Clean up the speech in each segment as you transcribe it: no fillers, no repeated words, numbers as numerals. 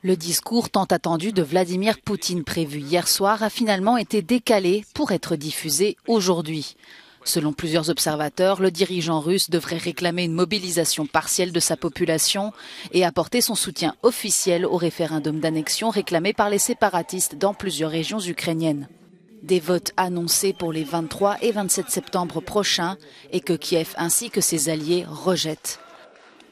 Le discours tant attendu de Vladimir Poutine prévu hier soir a finalement été décalé pour être diffusé aujourd'hui. Selon plusieurs observateurs, le dirigeant russe devrait réclamer une mobilisation partielle de sa population et apporter son soutien officiel au référendum d'annexion réclamé par les séparatistes dans plusieurs régions ukrainiennes. Des votes annoncés pour les 23 et 27 septembre prochains et que Kiev ainsi que ses alliés rejettent.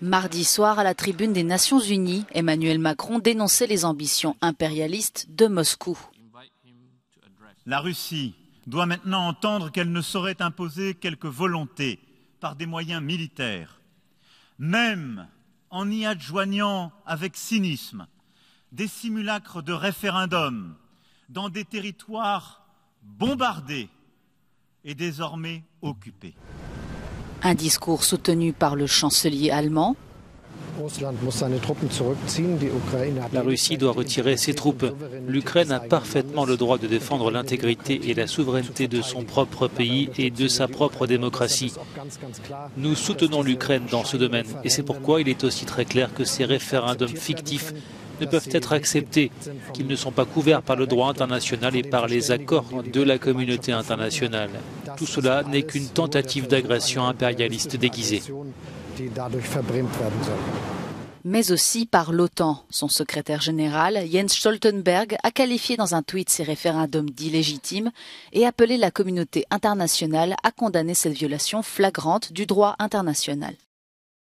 Mardi soir, à la tribune des Nations Unies, Emmanuel Macron dénonçait les ambitions impérialistes de Moscou. La Russie doit maintenant entendre qu'elle ne saurait imposer quelque volonté par des moyens militaires, même en y adjoignant avec cynisme des simulacres de référendum dans des territoires bombardés et désormais occupés. Un discours soutenu par le chancelier allemand. La Russie doit retirer ses troupes. L'Ukraine a parfaitement le droit de défendre l'intégrité et la souveraineté de son propre pays et de sa propre démocratie. Nous soutenons l'Ukraine dans ce domaine et c'est pourquoi il est aussi très clair que ces référendums fictifs ne peuvent être acceptés, qu'ils ne sont pas couverts par le droit international et par les accords de la communauté internationale. Tout cela n'est qu'une tentative d'agression impérialiste déguisée. Mais aussi par l'OTAN. Son secrétaire général, Jens Stoltenberg, a qualifié dans un tweet ces référendums d'illégitimes et appelé la communauté internationale à condamner cette violation flagrante du droit international.